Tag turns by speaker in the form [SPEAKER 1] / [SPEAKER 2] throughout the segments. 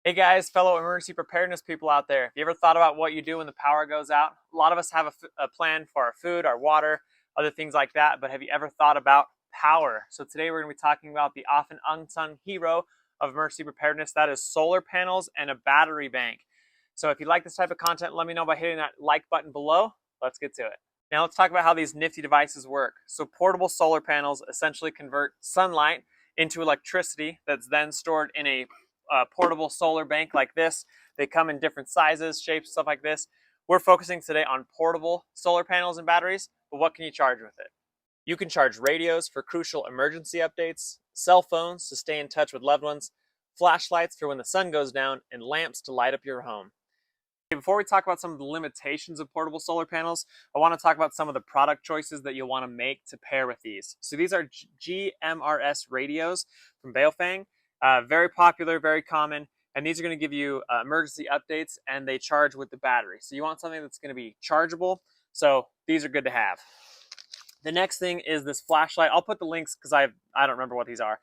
[SPEAKER 1] Hey guys, fellow emergency preparedness people out there. Have you ever thought about what you do when the power goes out? A lot of us have a plan for our food, our water, other things like that, but have you ever thought about power? So today we're going to be talking about the often unsung hero of emergency preparedness, that is solar panels and a battery bank. So if you like this type of content, let me know by hitting that like button below. Let's get to it. Now let's talk about how these nifty devices work. So portable solar panels essentially convert sunlight into electricity that's then stored in a portable solar bank like this. They come in different sizes, shapes, stuff like this. We're focusing today on portable solar panels and batteries, but what can you charge with it? You can charge radios for crucial emergency updates, cell phones to stay in touch with loved ones, flashlights for when the sun goes down, and lamps to light up your home. Before we talk about some of the limitations of portable solar panels, I want to talk about some of the product choices that you'll want to make to pair with these. So these are GMRS radios from Baofeng. Very popular, very common, and these are going to give you emergency updates, and they charge with the battery. So you want something that's going to be chargeable, so these are good to have. The next thing is this flashlight. I'll put the links because I don't remember what these are.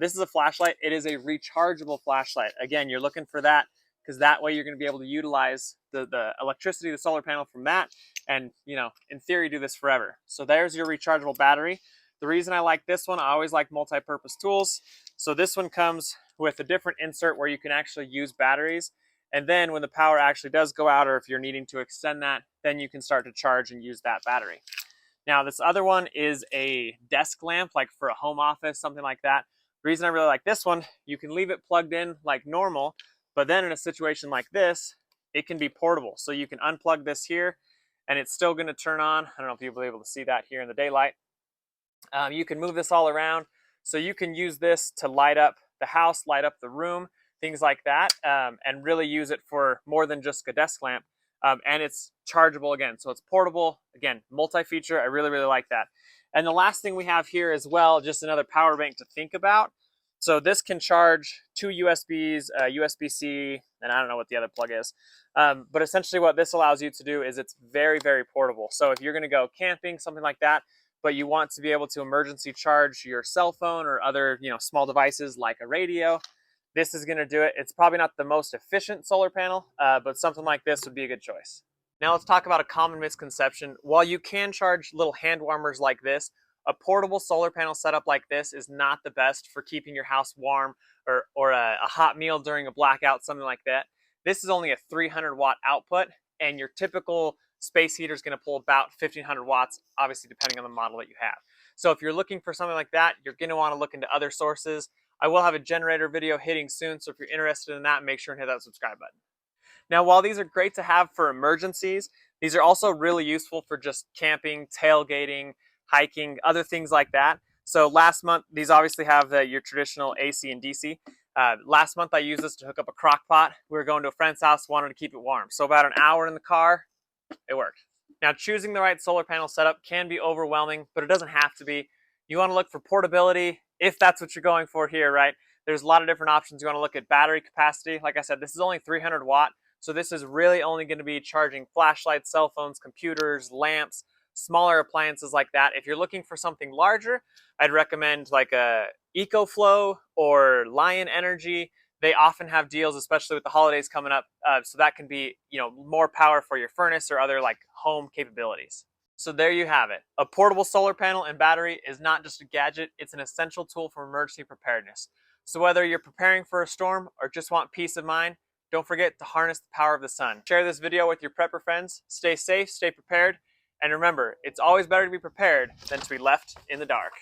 [SPEAKER 1] This is a flashlight. It is a rechargeable flashlight. Again, you're looking for that because that way you're going to be able to utilize the electricity, the solar panel from that, and in theory do this forever. So there's your rechargeable battery. The reason I like this one, I always like multi-purpose tools. So this one comes with a different insert where you can actually use batteries. And then when the power actually does go out, or if you're needing to extend that, then you can start to charge and use that battery. Now this other one is a desk lamp, like for a home office, something like that. The reason I really like this one, you can leave it plugged in like normal, but then in a situation like this, it can be portable. So you can unplug this here and it's still going to turn on. I don't know if you'll be able to see that here in the daylight. You can move this all around. So you can use this to light up the house, light up the room, things like that, and really use it for more than just a desk lamp. And it's chargeable again. So it's portable, again, multi-feature. I really, really like that. And the last thing we have here as well, just another power bank to think about. So this can charge two USBs, USB-C, and I don't know what the other plug is. But essentially what this allows you to do is it's very, very portable. So if you're gonna go camping, something like that, but you want to be able to emergency charge your cell phone or other small devices like a radio, this is gonna do it. It's probably not the most efficient solar panel, but something like this would be a good choice. Now let's talk about a common misconception. While you can charge little hand warmers like this, a portable solar panel setup like this is not the best for keeping your house warm or a hot meal during a blackout, something like that. This is only a 300 watt output, and your typical space heater is going to pull about 1500 watts, obviously depending on the model that you have. So if you're looking for something like that, you're going to want to look into other sources. I will have a generator video hitting soon, so if you're interested in that, make sure and hit that subscribe button. Now, while these are great to have for emergencies, these are also really useful for just camping, tailgating, hiking, other things like that. So last month, these obviously have your traditional AC and DC. Last month I used this to hook up a crock pot. We were going to a friend's house, wanted to keep it warm. So about an hour in the car, it worked. Now choosing the right solar panel setup can be overwhelming, but it doesn't have to be. You want to look for portability, if that's what you're going for here, right? There's a lot of different options. You want to look at battery capacity. Like I said, this is only 300 watt. So this is really only going to be charging flashlights, cell phones, computers, lamps, smaller appliances like that. If you're looking for something larger, I'd recommend like a EcoFlow or Lion Energy. They often have deals, especially with the holidays coming up. So that can be, more power for your furnace or other like home capabilities. So there you have it. A portable solar panel and battery is not just a gadget, it's an essential tool for emergency preparedness. So whether you're preparing for a storm or just want peace of mind, don't forget to harness the power of the sun. Share this video with your prepper friends. Stay safe, stay prepared, and remember, it's always better to be prepared than to be left in the dark.